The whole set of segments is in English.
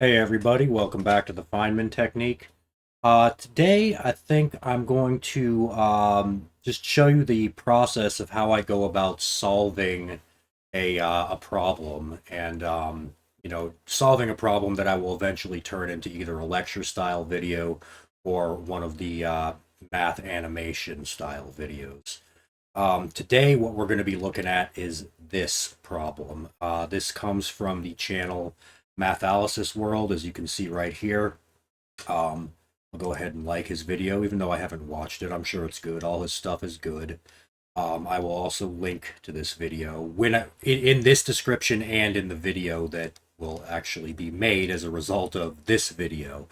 Hey everybody, welcome back to the Feynman technique. Today I think I'm going to just show you the process of how I go about solving a problem and solving a problem that I will eventually turn into either a lecture style video or one of the math animation style videos. Today what we're going to be looking at is this problem. This comes from the channel Mathalysis World, as you can see right here. I'll go ahead and like his video, even though I haven't watched it. I'm sure it's good. All his stuff is good. I will also link to this video in this description and in the video that will actually be made as a result of this video.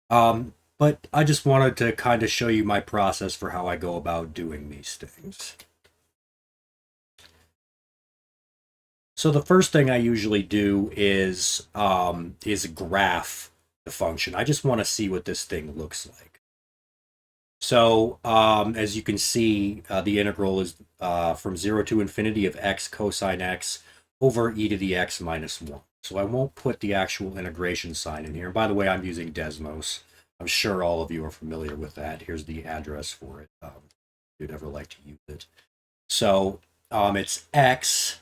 But I just wanted to kind of show you my process for how I go about doing these things. So the first thing I usually do is graph the function. I just want to see what this thing looks like. So as you can see, the integral is from 0 to infinity of x cosine x over e to the x minus 1. So I won't put the actual integration sign in here. By the way, I'm using Desmos. I'm sure all of you are familiar with that. Here's the address for it, if you'd ever like to use it. So it's x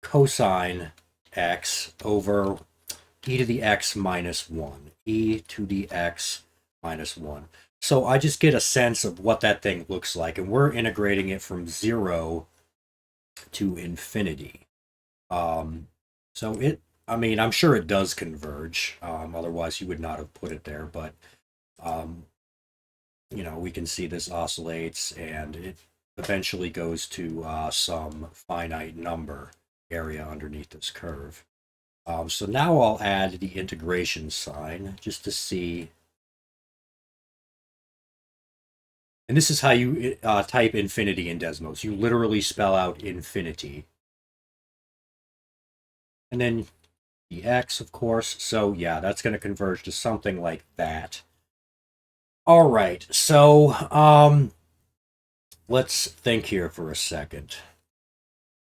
cosine x over e to the x minus 1. E to the x minus 1. So I just get a sense of what that thing looks like, and we're integrating it from 0 to infinity. So I mean, I'm sure it does converge. Otherwise, you would not have put it there. But, um, we can see this oscillates and it eventually goes to some finite number area underneath this curve. So now I'll add the integration sign just to see. And this is how you type infinity in Desmos. You literally spell out infinity. And then the x, of course. So yeah, that's going to converge to something like that. All right, so let's think here for a second.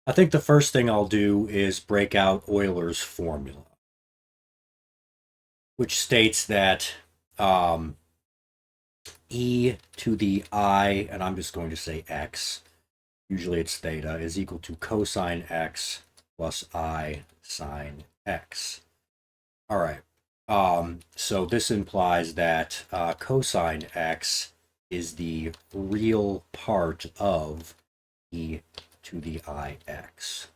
I think the first thing I'll do is break out Euler's formula, which states that um, e to the I, and I'm just going to say x, usually it's theta, is equal to cosine x plus I sine x. All right. So this implies that cosine x is the real part of e to the ix.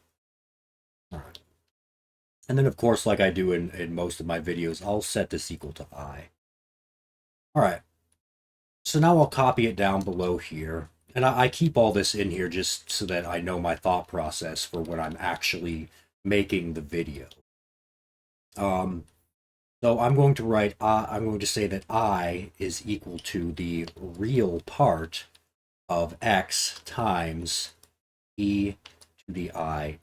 All right. And then, of course, like I do in most of my videos, I'll set this equal to I. All right. So now I'll copy it down below here. And I keep all this in here just so that I know my thought process for when I'm actually making the video. Um, so I'm going to write, I'm going to say that I is equal to the real part of x times e to the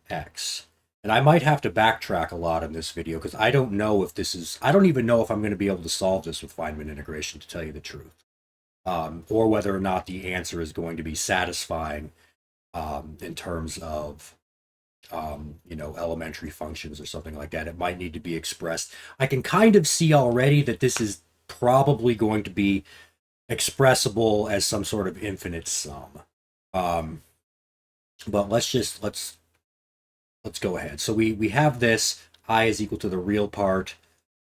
ix. And I might have to backtrack a lot in this video because I don't know if this is, I don't even know if I'm going to be able to solve this with Feynman integration, to tell you the truth. Or whether or not the answer is going to be satisfying in terms of elementary functions or something like that. It might need to be expressed. I can kind of see already that this is probably going to be expressible as some sort of infinite sum. Um, but let's go ahead. So we have this I is equal to the real part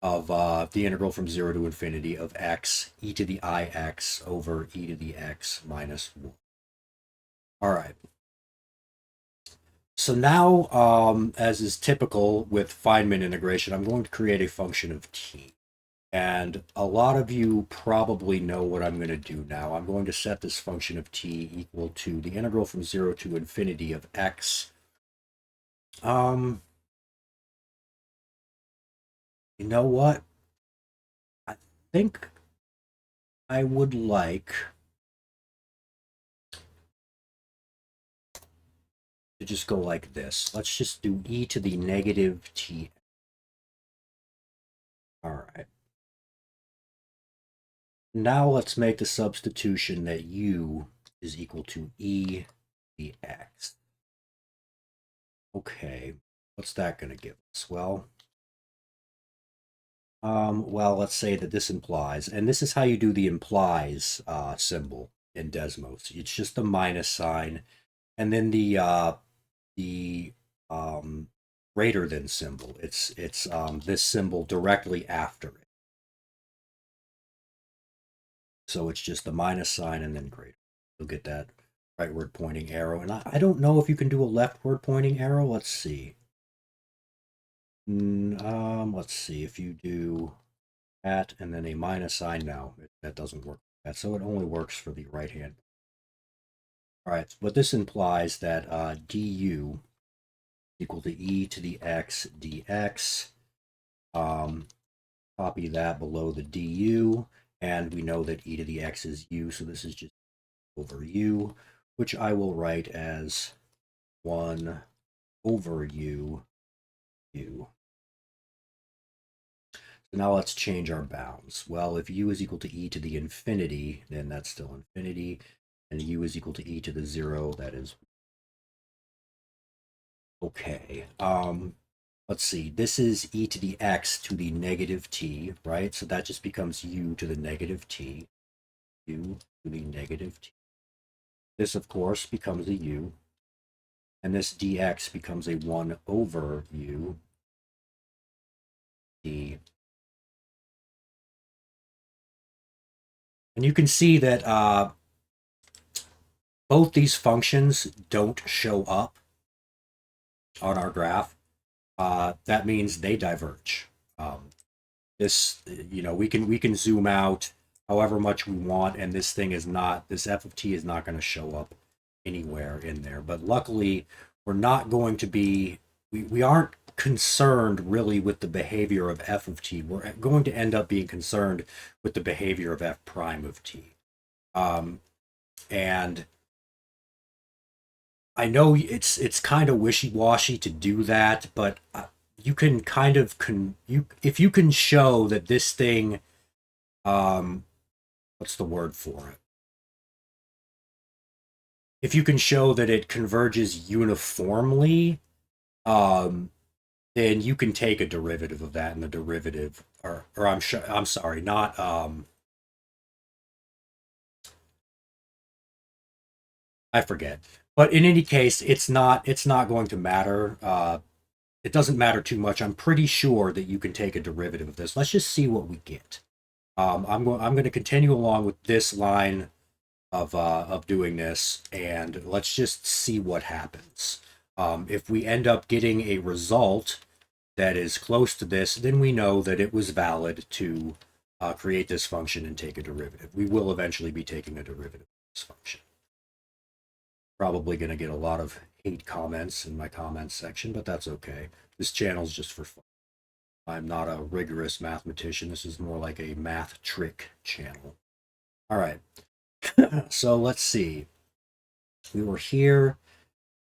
of the integral from 0 to infinity of x e to the ix over e to the x minus 1. All right. So now, as is typical with Feynman integration, I'm going to create a function of t. And a lot of you probably know what I'm going to do now. I'm going to set this function of t equal to the integral from 0 to infinity of x. You know what? I think I would like to just go like this. Let's just do e to the negative t. All right. Now let's make the substitution that u is equal to e dx. Okay, what's that going to give us? Well, Well, let's say that this implies, and this is how you do the implies symbol in Desmos. It's just the minus sign, and then the greater than symbol. It's this symbol directly after it. So it's just the minus sign and then greater. You'll get that rightward pointing arrow. And I don't know if you can do a leftward pointing arrow. Let's see. Let's see if you do that and then a minus sign. No, that doesn't work. So it only works for the right hand. All right, but this implies that du equal to e to the x dx. Copy that below the du, and we know that e to the x is u, so this is just over u, which I will write as 1 over u. So now let's change our bounds. Well, if u is equal to e to the infinity, then that's still infinity, and u is equal to e to the 0, that is okay. Let's see, this is e to the x to the negative t, right? So that just becomes u to the negative t, u to the negative t. This, of course, becomes a u, and this dx becomes a 1 over u d. And you can see that both these functions don't show up on our graph. That means they diverge. This, we can zoom out however much we want, and this f of t is not going to show up anywhere in there. But luckily, we're not going to be, we aren't concerned really with the behavior of f of t. We're going to end up being concerned with the behavior of f prime of t. And I know it's kind of wishy-washy to do that, but you can kind of if you can show that this thing, what's the word for it? If you can show that it converges uniformly, then you can take a derivative of that, and the derivative, or I'm sorry, not I forget. But in any case, it's not going to matter. It doesn't matter too much. I'm pretty sure that you can take a derivative of this. Let's just see what we get. I'm going to continue along with this line of doing this, and let's just see what happens. If we end up getting a result that is close to this, then we know that it was valid to create this function and take a derivative. We will eventually be taking a derivative of this function. Probably going to get a lot of hate comments in my comments section, but that's okay. This channel's just for fun. I'm not a rigorous mathematician. This is more like a math trick channel. All right. So let's see. We were here,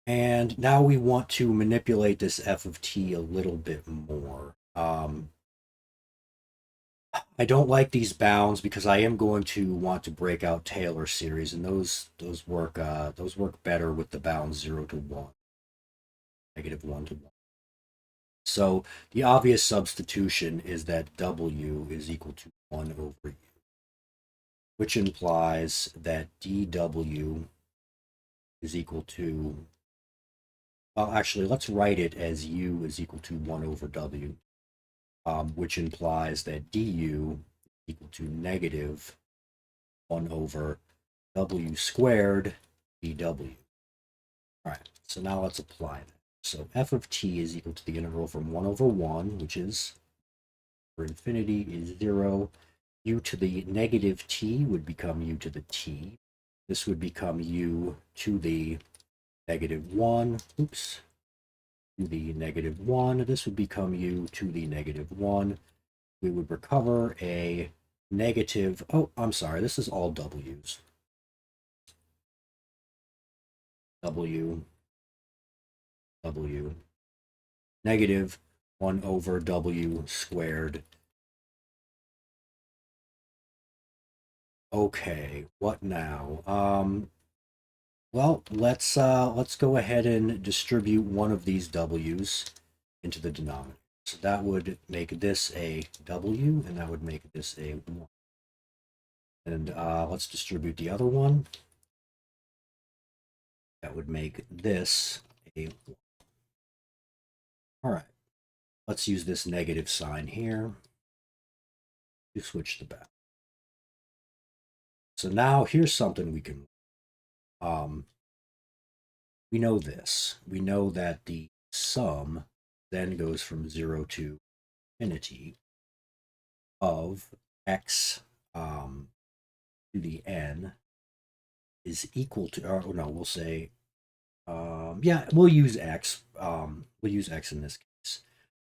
and now we want to manipulate this f of t a little bit more. I don't like these bounds because I am going to want to break out Taylor series, and those work better with the bounds 0 to 1, negative 1 to 1. So the obvious substitution is that w is equal to 1 over u, which implies that dw is equal to, well, actually, let's write it as u is equal to 1 over w, which implies that du is equal to negative 1 over w squared dw. All right, so now let's apply that. So f of t is equal to the integral from 1 over 1, which is, for infinity, is 0. U to the negative t would become u to the t. This would become u to the negative 1. Oops. To the negative 1. This would become u to the negative 1. We would recover a negative, oh, I'm sorry, this is all w's. W, negative 1 over w squared. Okay, what now? Well, let's go ahead and distribute one of these w's into the denominator. So that would make this a W, and that would make this a 1. And let's distribute the other one. That would make this a 1. All right. Let's use this negative sign here to switch the back. So now here's something we can, we know this. We know that the sum then goes from 0 to infinity of x to the n is equal to, or no, we'll say, yeah, we'll use x. We'll use x in this case.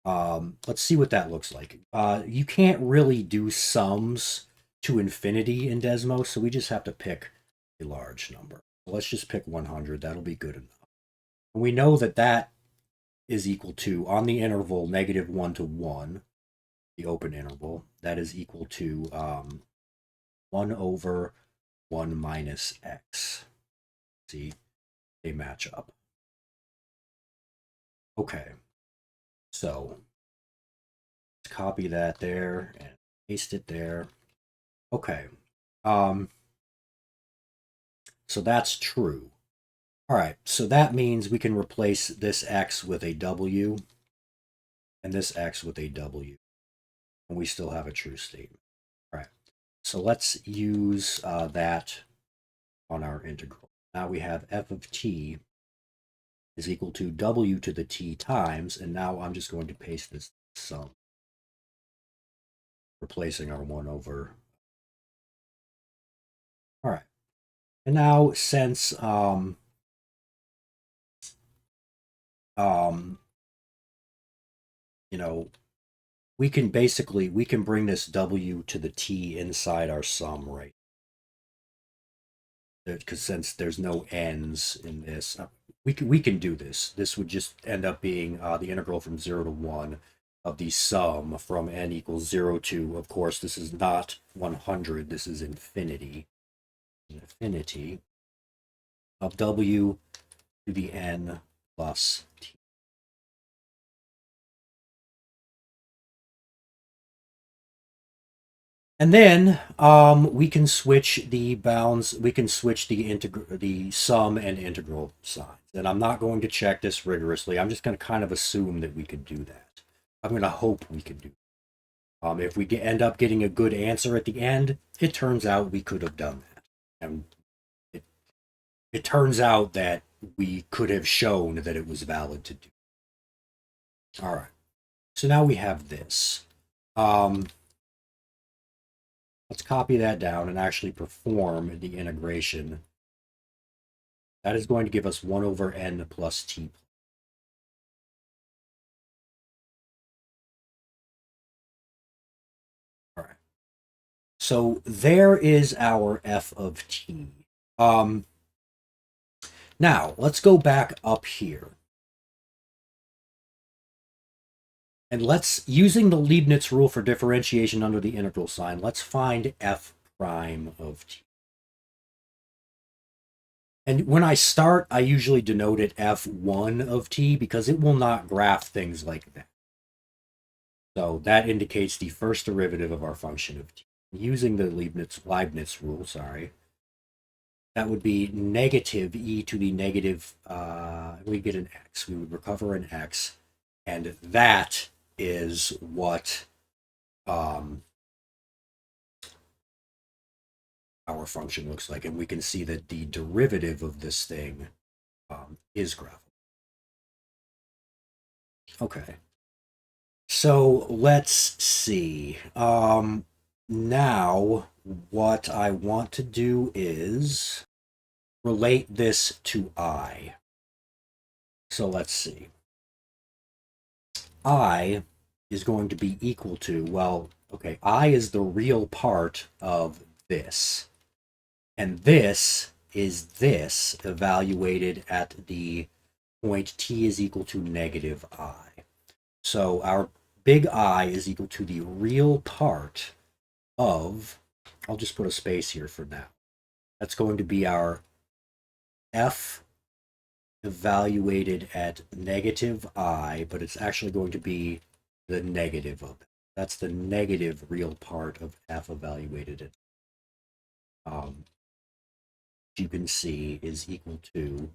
Let's see what that looks like. You can't really do sums to infinity in Desmos, so we just have to pick a large number. Let's just pick 100. That'll be good enough. And we know that that is equal to, on the interval -1 to 1, the open interval, that is equal to 1 over 1 minus x. See, they match up. Okay, so let's copy that there and paste it there. Okay, so that's true. All right, so that means we can replace this x with a w and this x with a w, and we still have a true statement. All right, so let's use that on our integral. Now we have f of t is equal to w to the t times, and now I'm just going to paste this sum, replacing our 1 over. All right, and now since you know, we can bring this w to the t inside our sum, right? Because since there's no n's in this, we can do this. This would just end up being the integral from 0 to 1 of the sum from n equals 0 to, of course, this is not 100, this is infinity. Infinity of w to the n plus t. And then we can switch the bounds. We can switch the sum and integral signs. And I'm not going to check this rigorously. I'm just going to kind of assume that we could do that. I'm going to hope we could do that. If we end up getting a good answer at the end, it turns out we could have done that. And it turns out that we could have shown that it was valid to do. All right. So now we have this. Let's copy that down and actually perform the integration. That is going to give us 1 over n plus t. All right. So there is our f of t. Now, let's go back up here. And let's, using the Leibniz rule for differentiation under the integral sign, let's find f prime of t. And when I start, I usually denote it f1 of t because it will not graph things like that. So that indicates the first derivative of our function of t. Using the Leibniz rule, sorry, that would be negative e to the negative, we get an x. We would recover an x, and that is what our function looks like. And we can see that the derivative of this thing is graphable. Okay. So let's see. Now, what I want to do is relate this to I. So let's see. I is going to be equal to, well, okay, I is the real part of this. And this is this evaluated at the point t is equal to negative I. So our big I is equal to the real part of, I'll just put a space here for now. That's going to be our f evaluated at negative I, but it's actually going to be the negative of it. That's the negative real part of f evaluated at you can see is equal to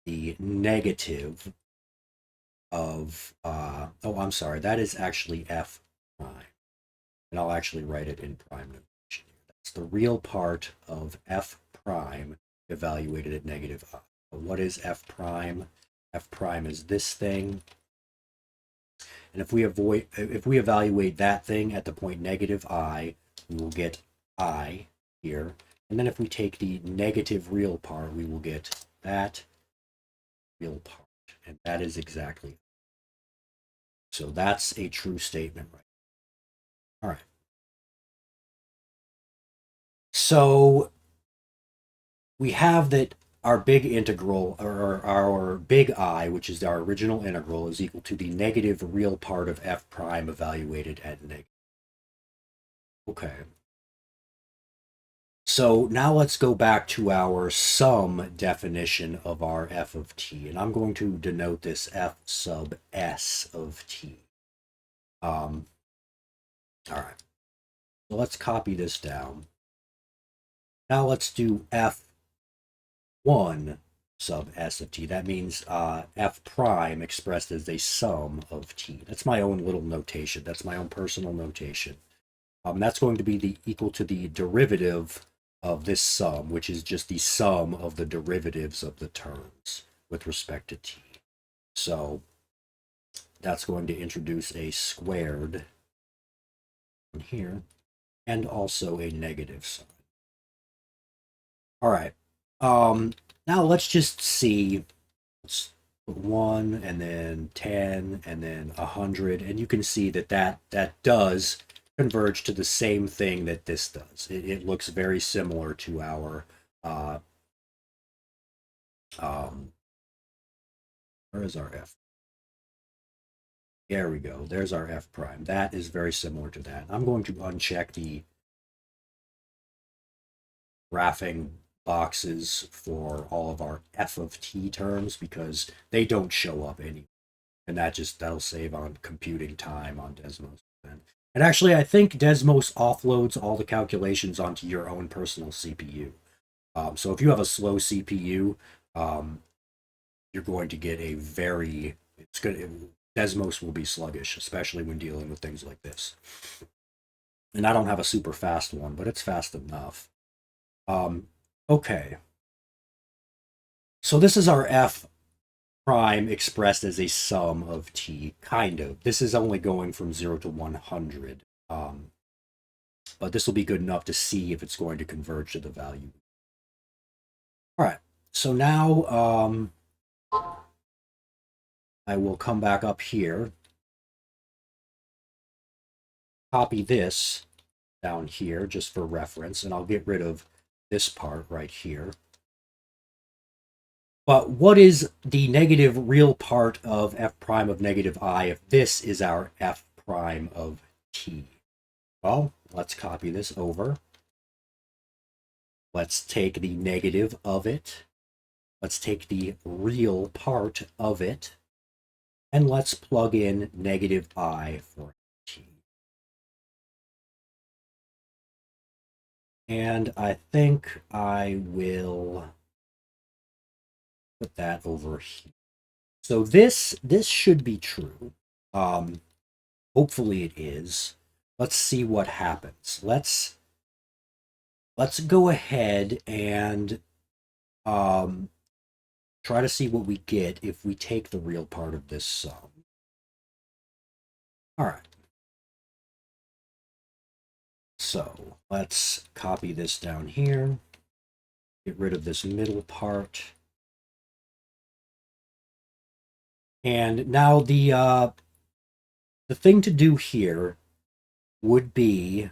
the negative of oh, I'm sorry, that is actually f prime, and I'll actually write it in prime notation. That's the real part of f prime evaluated at negative I. What is f prime? F prime is this thing, and if we evaluate that thing at the point negative I, we will get I here. And then if we take the negative real part, we will get that real part. And that is exactly. So that's a true statement, right? All right. So we have that our big integral, or our big I, which is our original integral, is equal to the negative real part of f prime evaluated at negative. Okay. So now let's go back to our sum definition of our f of t, and I'm going to denote this f sub s of t. All right, so let's copy this down. Now let's do f1 sub s of t. That means f prime expressed as a sum of t. That's my own little notation. That's my own personal notation. That's going to be equal to the derivative of this sum, which is just the sum of the derivatives of the terms with respect to t. So that's going to introduce a squared here and also a negative sign. All right. Now let's just see. Let's put 1 and then 10 and then 100, and you can see that does converge to the same thing that this does. It looks very similar to our where is our f? There we go. There's our f prime. That is very similar to that. I'm going to uncheck the graphing boxes for all of our f of t terms because they don't show up any, and that'll save on computing time on Desmos. And actually, I think Desmos offloads all the calculations onto your own personal CPU. So if you have a slow CPU, you're going to get Desmos will be sluggish, especially when dealing with things like this. And I don't have a super fast one, but it's fast enough. Okay. So this is our f prime expressed as a sum of t, kind of. This is only going from 0 to 100. But this will be good enough to see if it's going to converge to the value. All right. So now I will come back up here, copy this down here just for reference, and I'll get rid of this part right here. But what is the negative real part of f prime of negative I if this is our f prime of t? Well, let's copy this over. Let's take the negative of it. Let's take the real part of it. And let's plug in negative I for t. And I think I will put that over here. So this should be true. Hopefully it is. Let's see what happens. Let's go ahead and try to see what we get if we take the real part of this sum. All right. So let's copy this down here. Get rid of this middle part. And now the thing to do here would be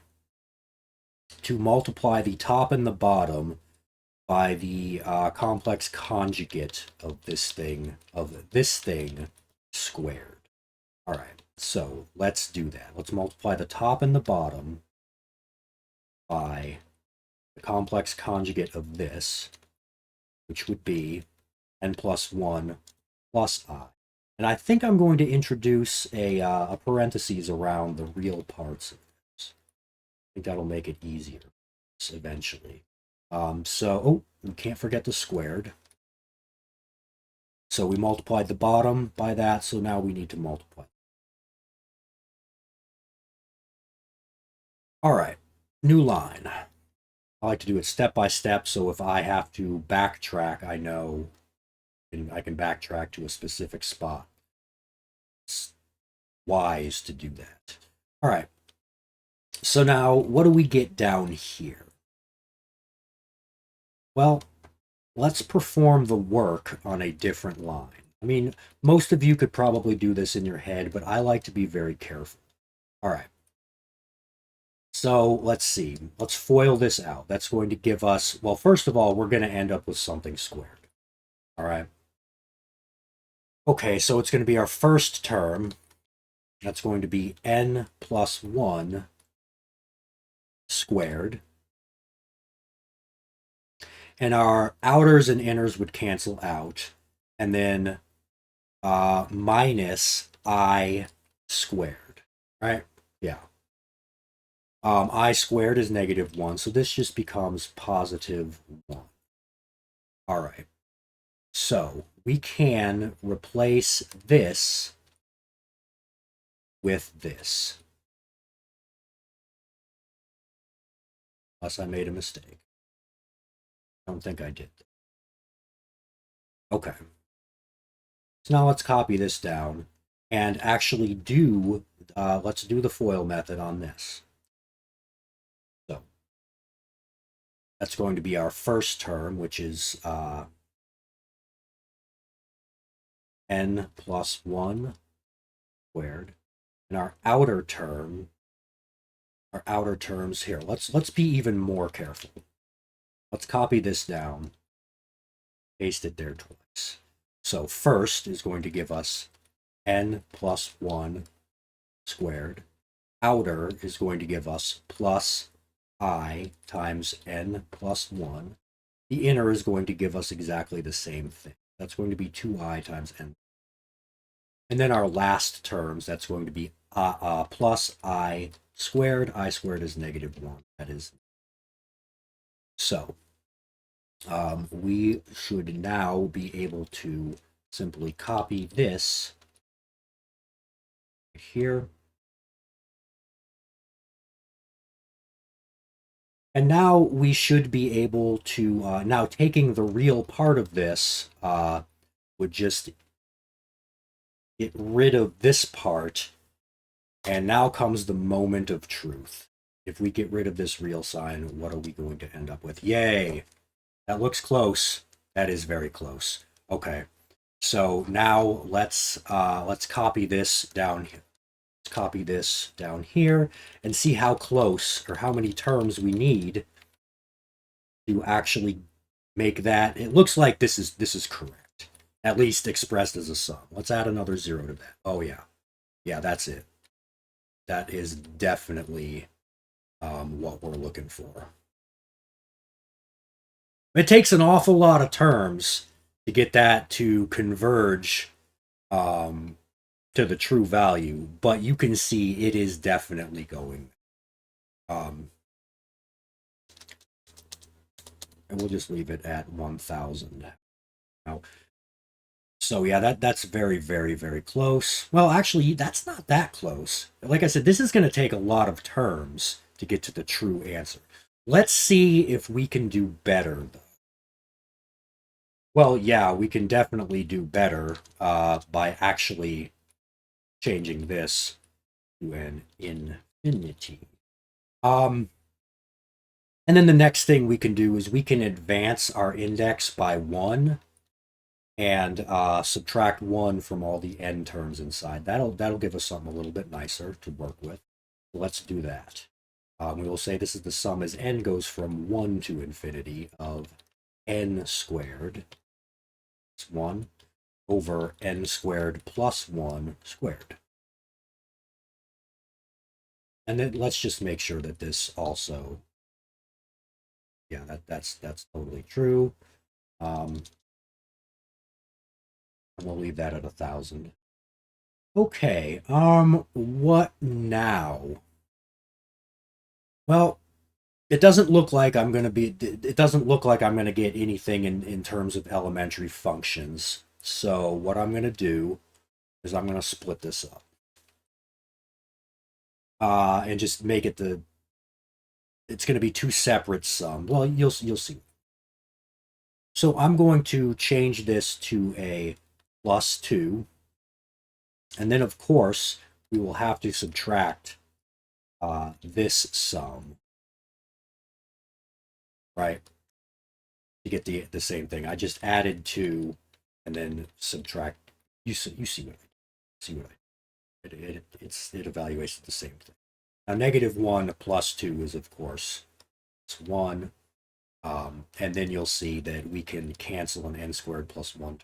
to multiply the top and the bottom by the complex conjugate of this thing squared. All right, so let's do that. Let's multiply the top and the bottom by the complex conjugate of this, which would be n plus 1 plus I. And I think I'm going to introduce a parentheses around the real parts of this. I think that'll make it easier eventually. Oh, you can't forget the squared. So we multiplied the bottom by that, so now we need to multiply. All right, new line. I like to do it step by step, so if I have to backtrack, I know I can backtrack to a specific spot. It's wise to do that. All right, so now what do we get down here? Well, let's perform the work on a different line. I mean, most of you could probably do this in your head, but I like to be very careful. All right. So let's see. Let's FOIL this out. That's going to give us, well, first of all, we're going to end up with something squared. All right. Okay, so it's going to be our first term. That's going to be n plus 1 squared. And our outers and inners would cancel out. And then minus I squared, right? Yeah. I squared is negative 1, so this just becomes positive 1. All right. So we can replace this with this. Unless I made a mistake. I don't think I did. Okay. So now let's copy this down and actually do, let's do the FOIL method on this. So that's going to be our first term, which is n plus 1 squared. And our outer terms here. Let's be even more careful. Let's copy this down, paste it there twice. So first is going to give us n plus 1 squared. Outer is going to give us plus I times n plus 1. The inner is going to give us exactly the same thing. That's going to be 2i times n. And then our last terms, that's going to be plus I squared. I squared is negative 1. That is. So we should now be able to simply copy this here. And now we should be able to, now taking the real part of this would just get rid of this part. And now comes the moment of truth. If we get rid of this real sign, what are we going to end up with? Yay! That looks close. That is very close. Okay. So now let's copy this down here. Let's copy this down here and see how close or how many terms we need to actually make that. It looks like this is correct, at least expressed as a sum. Let's add another 0 to that. Oh yeah, yeah, that's it. That is definitely what we're looking for. It takes an awful lot of terms to get that to converge to the true value, but you can see it is definitely going. And we'll just leave it at 1,000 now. So yeah, that's very, very, very close. Well, actually, that's not that close. Like I said, this is going to take a lot of terms to get to the true answer. Let's see if we can do better, though. Well, yeah, we can definitely do better by actually changing this to an infinity. And then the next thing we can do is we can advance our index by 1 and subtract 1 from all the n terms inside. That'll give us something a little bit nicer to work with. Let's do that. We will say this is the sum as n goes from 1 to infinity of n squared. It's 1 over n squared plus 1 squared. And then let's just make sure that this also, yeah, that's totally true. And we'll leave that at 1,000. Okay, what now? Well, it doesn't look like I'm going to be, it doesn't look like I'm going to get anything in terms of elementary functions. So what I'm going to do is I'm going to split this up and just make it it's going to be two separate sums. Well, you'll see. So I'm going to change this to a plus 2. And then, of course, we will have to subtract this sum, right? To get the same thing. I just added 2 and then subtract. You see what it evaluates the same thing. Now, -1 plus 2 is, of course, it's 1. And then you'll see that we can cancel an n squared plus 1.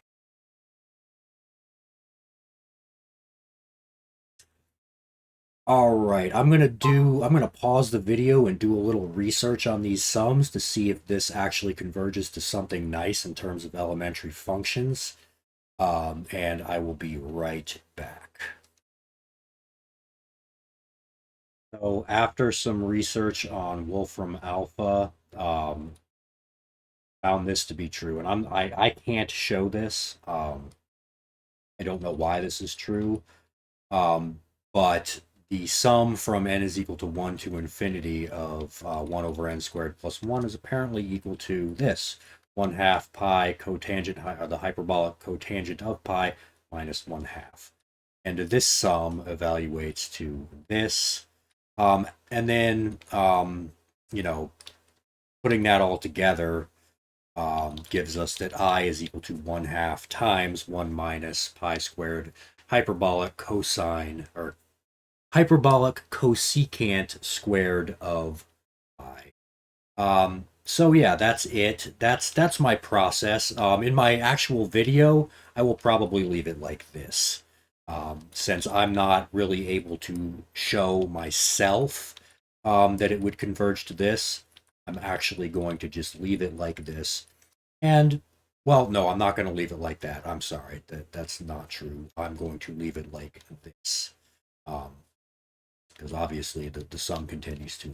All right, I'm gonna pause the video and do a little research on these sums to see if this actually converges to something nice in terms of elementary functions. And I will be right back. So after some research on Wolfram Alpha, found this to be true, and I can't show this. I don't know why this is true. But the sum from n is equal to 1 to infinity of 1 over n squared plus 1 is apparently equal to this 1/2 pi cotangent, or the hyperbolic cotangent of pi minus 1/2. And this sum evaluates to this. And then, you know, putting that all together gives us that I is equal to 1/2 times 1 minus pi squared hyperbolic cosine, or hyperbolic cosecant squared of pi. So yeah, that's it. That's my process. In my actual video, I will probably leave it like this. Since I'm not really able to show myself that it would converge to this, I'm actually going to just leave it like this. And, well, no, I'm not going to leave it like that. I'm sorry. That's not true. I'm going to leave it like this. Because obviously the sum continues to.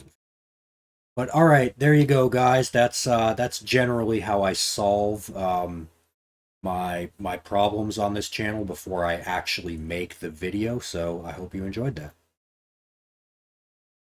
But all right, there you go, guys. That's generally how I solve my problems on this channel before I actually make the video. So I hope you enjoyed that.